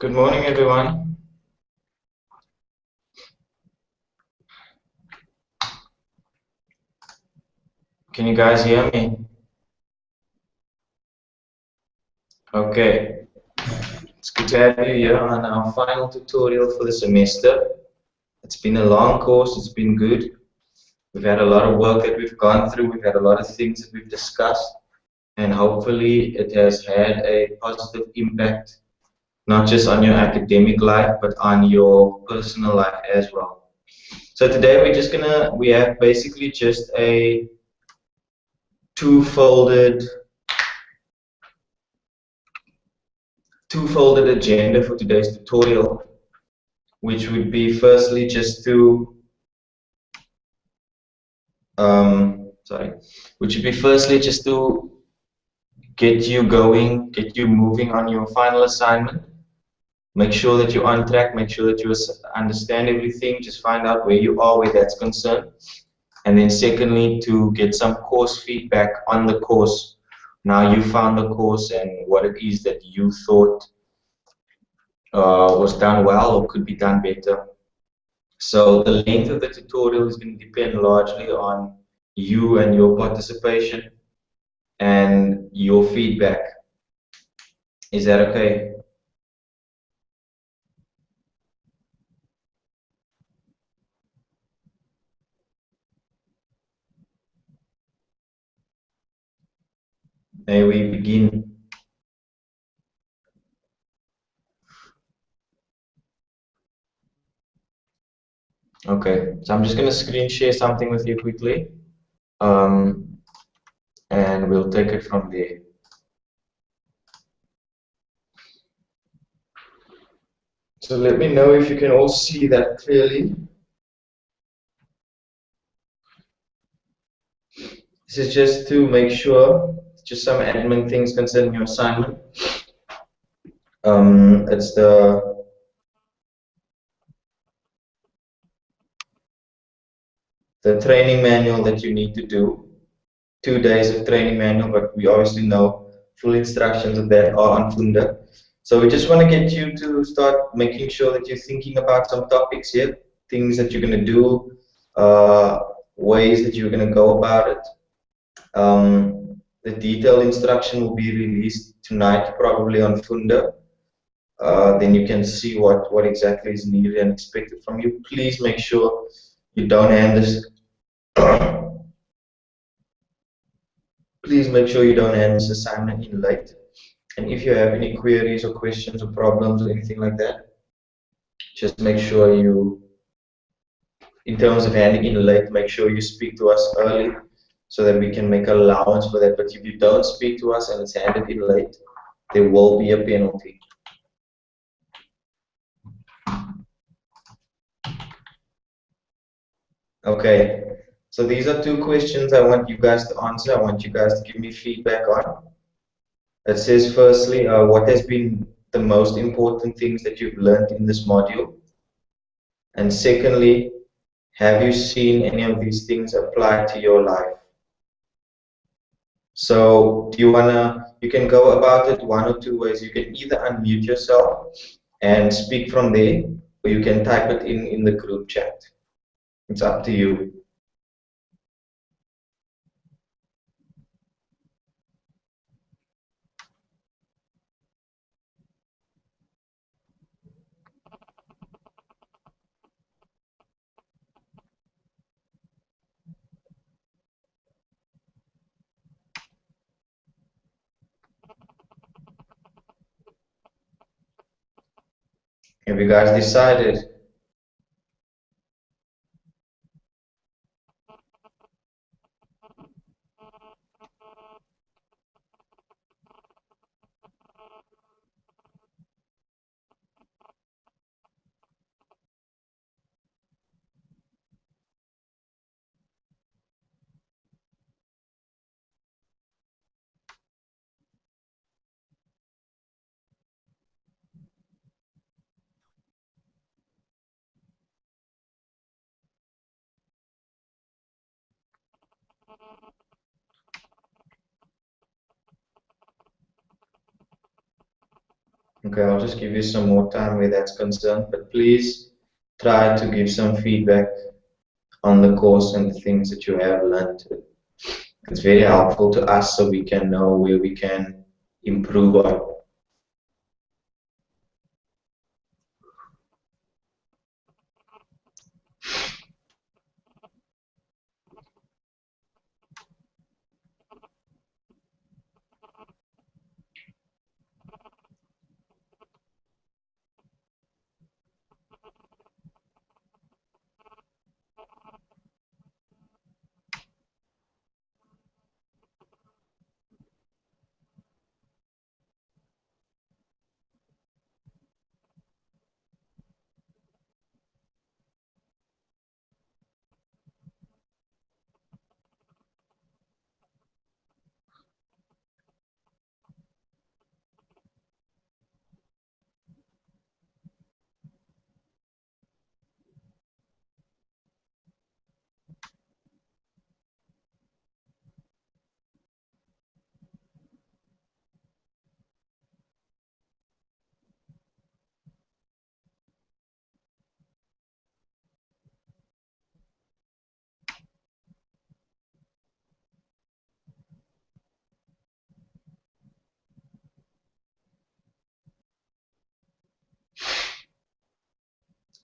Good morning, everyone. Can you guys hear me? Okay, it's good to have you here on our final tutorial for the semester. It's been a long course, it's been good. We've had a lot of work that we've gone through, we've had a lot of things that we've discussed, and hopefully it has had a positive impact, not just on your academic life, but on your personal life as well. So today we have basically just a two-folded agenda for today's tutorial, which would be firstly just to get you going, get you moving on your final assignment. Make sure that you're on track, make sure that you understand everything, just find out where you are, where that's concerned. And then secondly, to get some course feedback on the course. Now you found the course and what it is that you thought was done well or could be done better. So the length of the tutorial is going to depend largely on you and your participation and your feedback. Is that okay? May we begin? Okay, so I'm just going to screen share something with you quickly, and we'll take it from there. So let me know if you can all see that clearly. This is just to make sure, just some admin things concerning your assignment. It's the training manual that you need to do. 2 days of training manual, but we obviously know full instructions of that are on Funda. So we just want to get you to start making sure that you're thinking about some topics here, things that you're going to do, ways that you're going to go about it. The detailed instruction will be released tonight, probably on Funda. Then you can see what exactly is needed and expected from you. Please make sure you don't hand this. Please make sure you don't hand this assignment in late. And if you have any queries or questions or problems or anything like that, just make sure you, in terms of handing in late, make sure you speak to us early so that we can make allowance for that. But if you don't speak to us and it's handed in late, there will be a penalty. Okay, so these are 2 questions I want you guys to answer. I want you guys to give me feedback on. It says firstly, what has been the most important things that you've learned in this module? And secondly, have you seen any of these things apply to your life? So do you you can go about it 1 or 2 ways. You can either unmute yourself and speak from there, or you can type it in the group chat. It's up to you. Have you guys decided? Okay, I'll just give you some more time where that's concerned, but please try to give some feedback on the course and the things that you have learned. It's very helpful to us so we can know where we can improve on.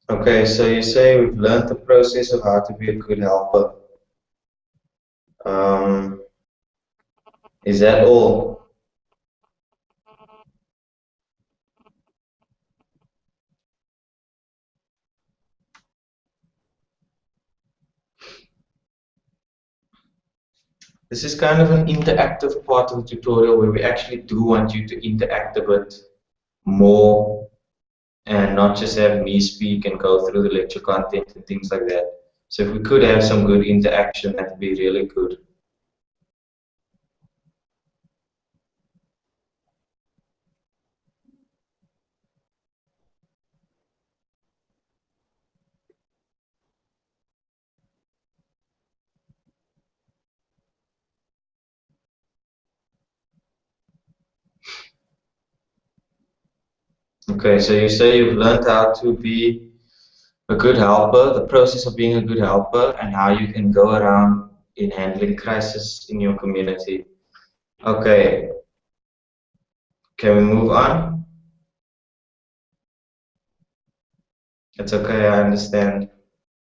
Okay, so you say we've learned the process of how to be a good helper. Um, is that all? This is kind of an interactive part of the tutorial where we actually do want you to interact a bit more and not just have me speak and go through the lecture content and things like that. So if we could have some good interaction, that would be really good. Okay, so you say you've learned how to be a good helper, the process of being a good helper, and how you can go around in handling crisis in your community. Okay, can we move on? It's okay, I understand.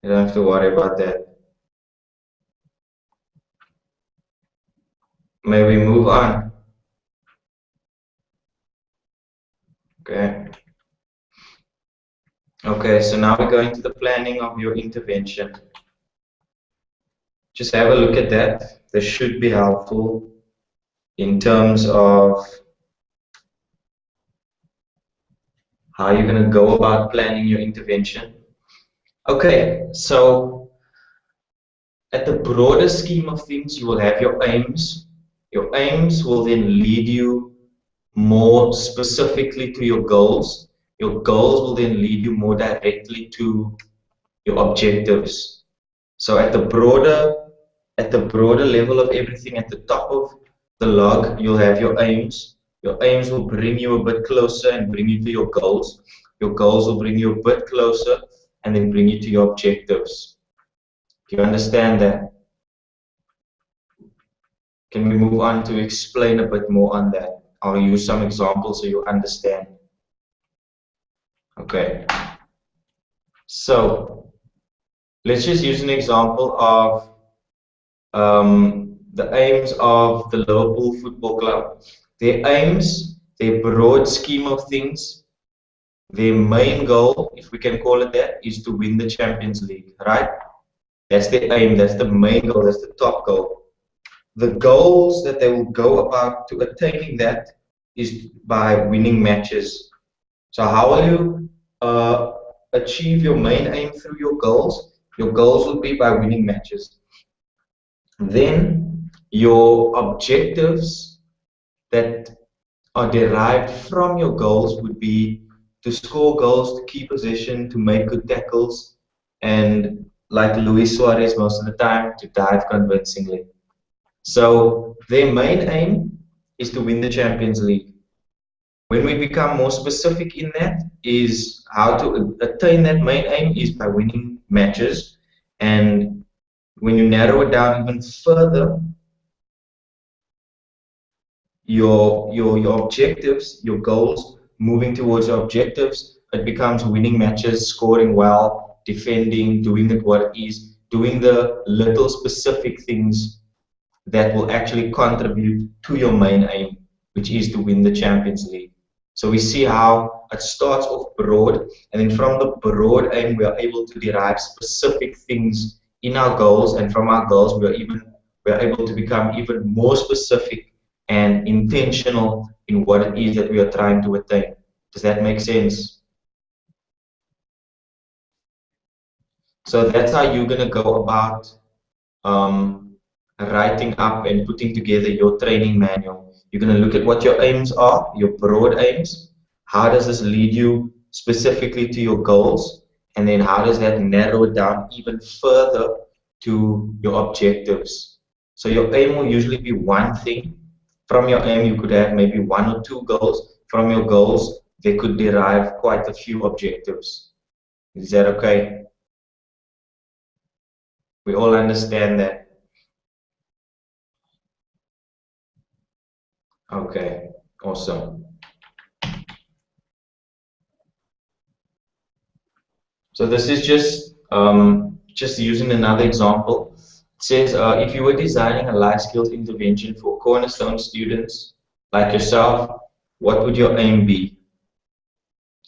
You don't have to worry about that. May we move on? Okay. Okay, so now we're going to the planning of your intervention. Just have a look at that. This should be helpful in terms of how you're going to go about planning your intervention. Okay, so at the broader scheme of things, you will have your aims. Your aims will then lead you more specifically to your goals. Your goals will then lead you more directly to your objectives. So at the broader level of everything, at the top of the log, you'll have your aims. Your aims will bring you a bit closer and bring you to your goals. Your goals will bring you a bit closer and then bring you to your objectives. Do you understand that? Can we move on to explain a bit more on that? I'll use some examples so you understand. Okay. So let's just use an example of the aims of the Liverpool Football Club. Their aims, their broad scheme of things, their main goal, if we can call it that, is to win the Champions League, right? That's their aim, that's the main goal, that's the top goal. The goals that they will go about to attaining that is by winning matches. So how will you achieve your main aim through your goals? Your goals will be by winning matches. Then your objectives that are derived from your goals would be to score goals, to keep possession, to make good tackles, and like Luis Suarez most of the time, to dive convincingly. So their main aim is to win the Champions League. When we become more specific in that, is how to attain that main aim is by winning matches. And when you narrow it down even further, your objectives, your goals, moving towards your objectives, it becomes winning matches, scoring well, defending, doing it what it is, doing the little specific things that will actually contribute to your main aim, which is to win the Champions League. So we see how it starts off broad, and then from the broad aim, we are able to derive specific things in our goals, and from our goals, we are able to become even more specific and intentional in what it is that we are trying to attain. Does that make sense? So that's how you're gonna go about writing up and putting together your training manual. You're going to look at what your aims are, your broad aims. How does this lead you specifically to your goals? And then how does that narrow it down even further to your objectives? So your aim will usually be one thing. From your aim, you could have maybe one or two goals. From your goals, they could derive quite a few objectives. Is that okay? We all understand that. Okay, awesome. So this is just using another example. It says if you were designing a life skills intervention for cornerstone students like yourself, what would your aim be?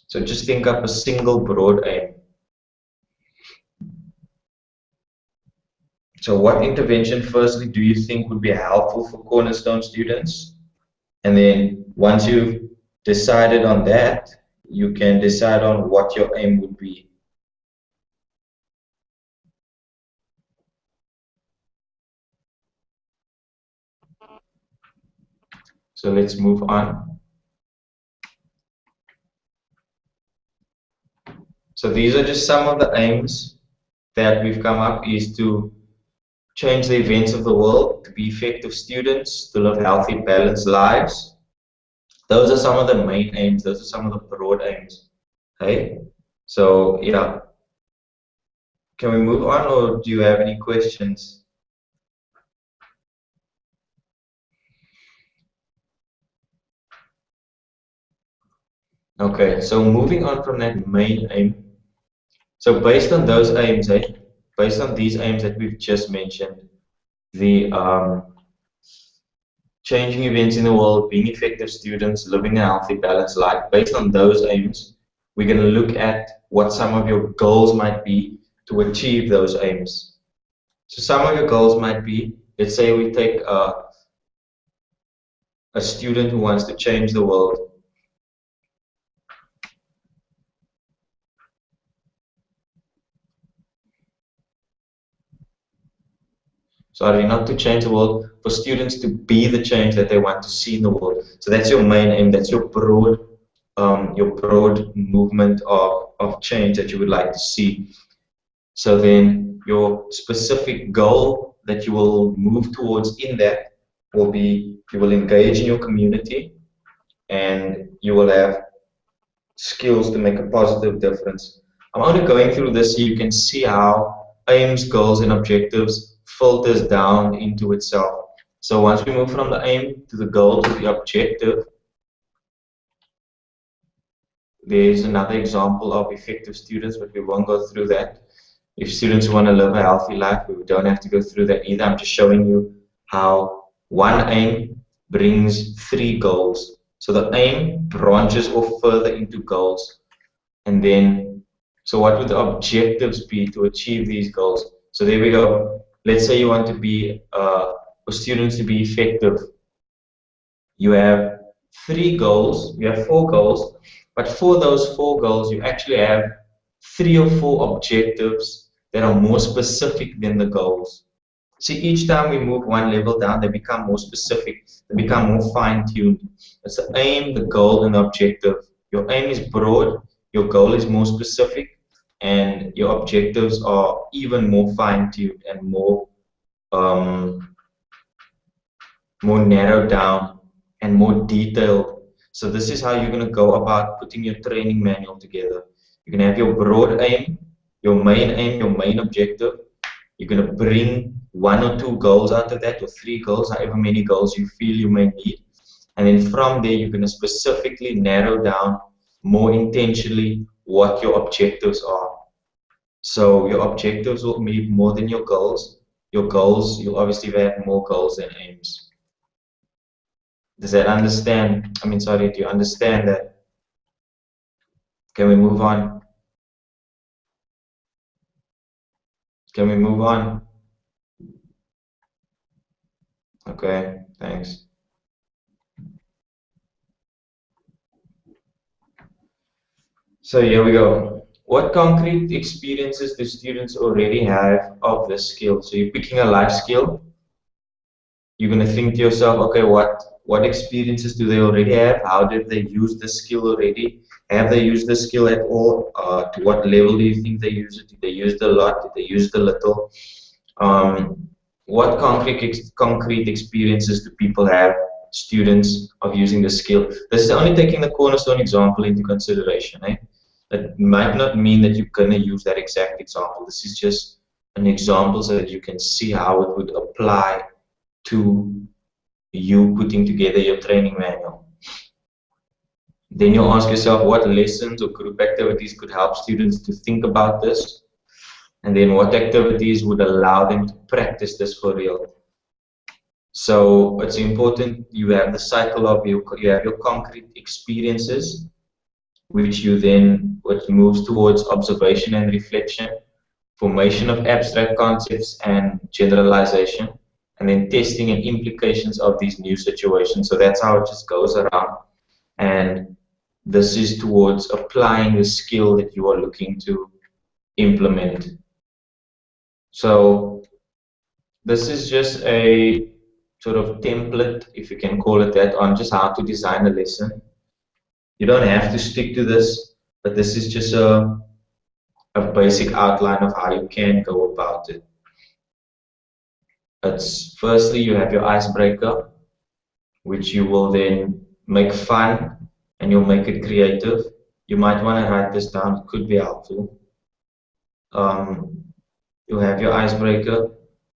So just think up a single broad aim. So what intervention firstly do you think would be helpful for cornerstone students? And then once you've decided on that, you can decide on what your aim would be. So let's move on. So these are just some of the aims that we've come up, is to change the events of the world, to be effective students, to live healthy, balanced lives. Those are some of the main aims. Those are some of the broad aims. Okay? So, yeah. Can we move on, or do you have any questions? Okay, so moving on from that main aim. So based on those aims, based on these aims that we've just mentioned, the changing events in the world, being effective students, living a healthy, balanced life, based on those aims, we're going to look at what some of your goals might be to achieve those aims. So some of your goals might be, let's say we take a student who wants to change the world. Sorry, not to change the world, for students to be the change that they want to see in the world. So that's your main aim, that's your broad movement of change that you would like to see. So then your specific goal that you will move towards in that will be, you will engage in your community and you will have skills to make a positive difference. I'm only going through this so you can see how aims, goals, and objectives filters down into itself. So once we move from the aim to the goal to the objective, there's another example of effective students, but we won't go through that. If students want to live a healthy life, we don't have to go through that either. I'm just showing you how one aim brings three goals. So the aim branches off further into goals. And then, so what would the objectives be to achieve these goals? So there we go. Let's say you want to be, for students to be effective. You have three goals, you have four goals, but for those four goals, you actually have 3 or 4 objectives that are more specific than the goals. See, each time we move one level down, they become more specific, they become more fine-tuned. It's the aim, the goal, and the objective. Your aim is broad, your goal is more specific, and your objectives are even more fine-tuned and more narrowed down and more detailed. So this is how you're going to go about putting your training manual together. You're going to have your broad aim, your main objective. You're going to bring 1 or 2 goals out of that, or 3 goals, however many goals you feel you may need. And then from there, you're going to specifically narrow down more intentionally what your objectives are. So your objectives will be more than your goals. Your goals, you obviously have more goals than aims. Does that understand? I mean, sorry, do you understand that? Can we move on? Can we move on? Okay, thanks. So here we go. What concrete experiences do students already have of this skill? So you're picking a life skill. You're going to think to yourself, okay, what experiences do they already have? How did they use the skill already? Have they used the skill at all? To what level do you think they use it? Did they use it a lot? Did they use it a little? What concrete experiences do people have, students, of using the skill? This is only taking the cornerstone example into consideration. That might not mean that you're going to use that exact example. This is just an example so that you can see how it would apply to you putting together your training manual. Then you'll ask yourself what lessons or group activities could help students to think about this, and then what activities would allow them to practice this for real. So it's important you have the cycle of you have your concrete experiences, which moves towards observation and reflection, formation of abstract concepts and generalization, and then testing and implications of these new situations. So that's how it just goes around. And this is towards applying the skill that you are looking to implement. So this is just a sort of template, if you can call it that, on just how to design a lesson. You don't have to stick to this, but this is just a basic outline of how you can go about it. It's firstly, you have your icebreaker, which you will then make fun and you'll make it creative. You might want to write this down, it could be helpful. You have your icebreaker,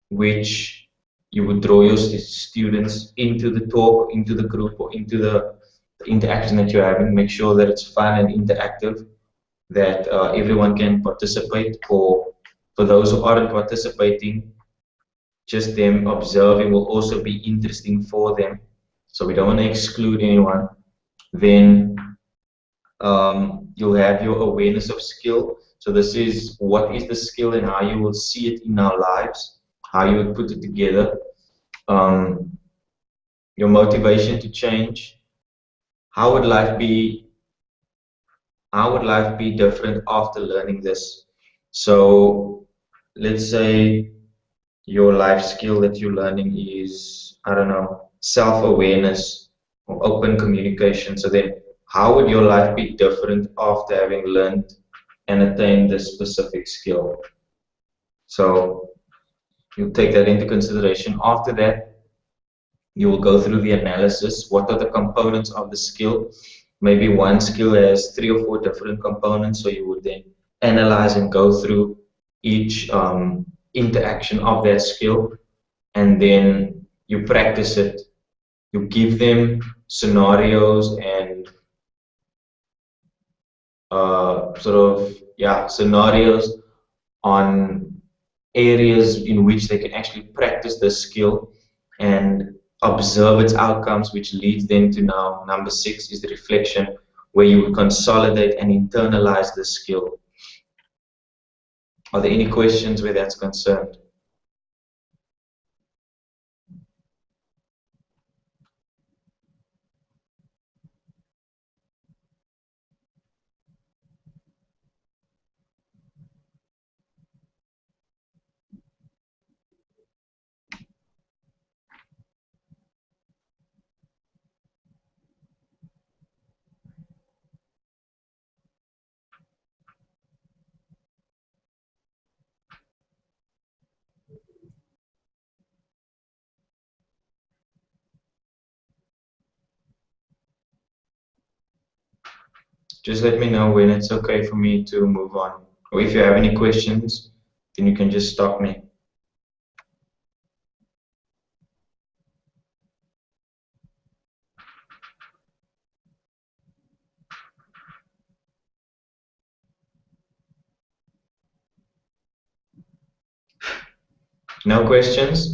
which you would draw your students into the talk, into the group, or into the interaction that you're having. Make sure that it's fun and interactive, that everyone can participate, or for those who aren't participating, just them observing will also be interesting for them. So we don't want to exclude anyone. Then you'll have your awareness of skill. So this is what is the skill and how you will see it in our lives, how you would put it together. Your motivation to change. How would life be? How would life be different after learning this? So let's say your life skill that you're learning is, I don't know, self-awareness or open communication. So then how would your life be different after having learned and attained this specific skill? So you take that into consideration. After that, you will go through the analysis. What are the components of the skill? Maybe one skill has 3 or 4 different components, so you would then analyze and go through each interaction of that skill, and then you practice it. You give them scenarios and scenarios on areas in which they can actually practice the skill and observe its outcomes, which leads them to now number 6 is the reflection, where you would consolidate and internalize the skill. Are there any questions where that's concerned? Just let me know when it's okay for me to move on. Or if you have any questions, then you can just stop me. No questions?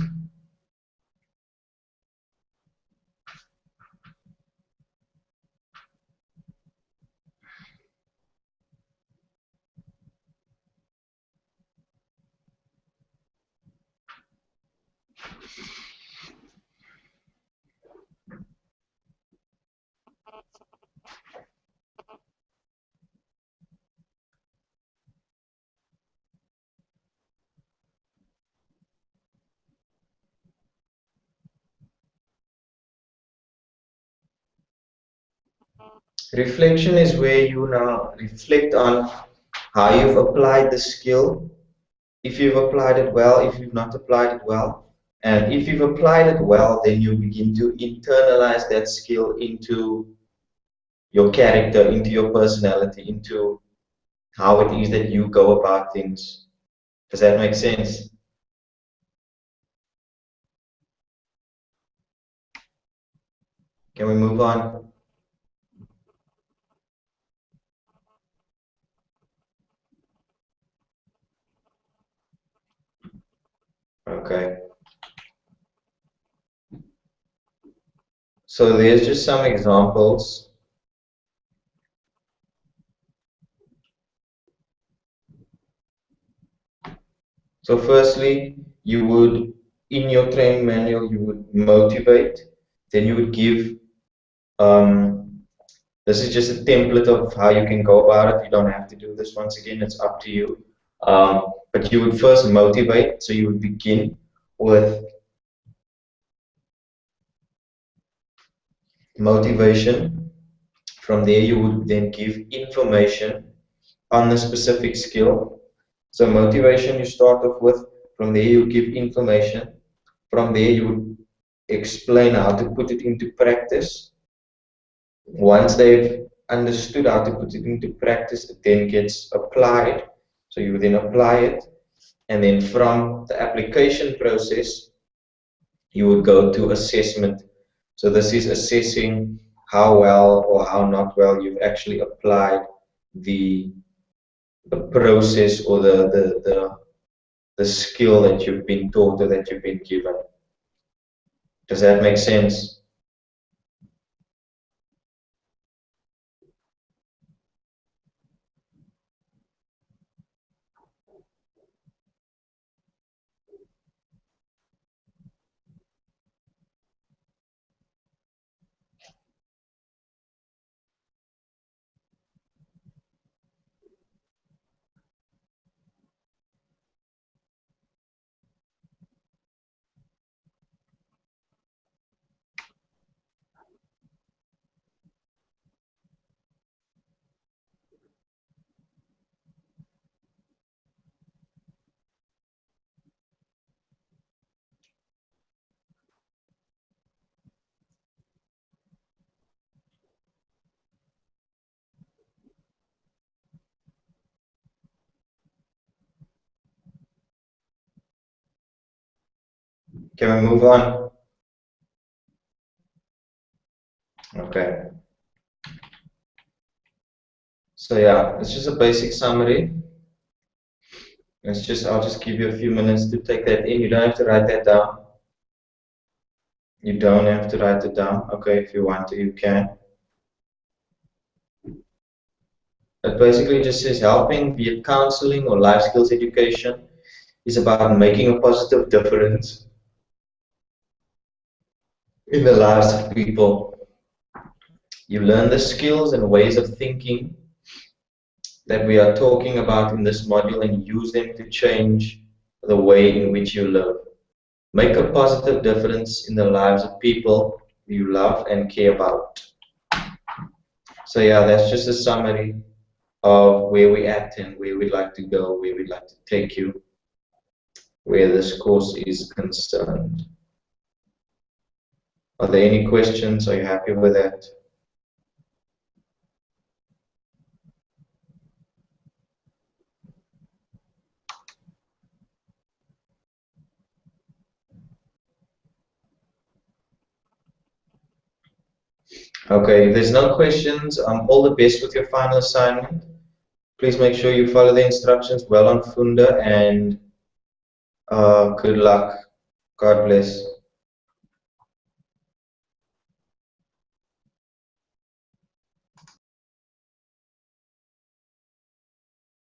Reflection is where you now reflect on how you've applied the skill, if you've applied it well, if you've not applied it well. And if you've applied it well, then you begin to internalize that skill into your character, into your personality, into how it is that you go about things. Does that make sense? Can we move on? Okay. So there's just some examples. So firstly, you would, in your training manual, you would motivate, then you would give, this is just a template of how you can go about it. You don't have to do this once again, it's up to you. But you would first motivate, so you would begin with motivation. From there, you would then give information on the specific skill. So motivation you start off with, from there you give information, from there you would explain how to put it into practice. Once they've understood how to put it into practice, it then gets applied. So you then apply it, and then from the application process, you would go to assessment. So this is assessing how well or how not well you've actually applied the process or the skill that you've been taught or that you've been given. Does that make sense? Can we move on? Okay. So yeah, it's just a basic summary. I'll just give you a few minutes to take that in. You don't have to write that down. You don't have to write it down. Okay, if you want to, you can. It basically just says helping, be it counseling or life skills education, is about making a positive difference in the lives of people. You learn the skills and ways of thinking that we are talking about in this module and use them to change the way in which you live. Make a positive difference in the lives of people you love and care about. So yeah, that's just a summary of where we're at and where we'd like to go, where we'd like to take you, where this course is concerned. Are there any questions? Are you happy with that? Okay, if there's no questions, all the best with your final assignment. Please make sure you follow the instructions well on Funda, and good luck. God bless.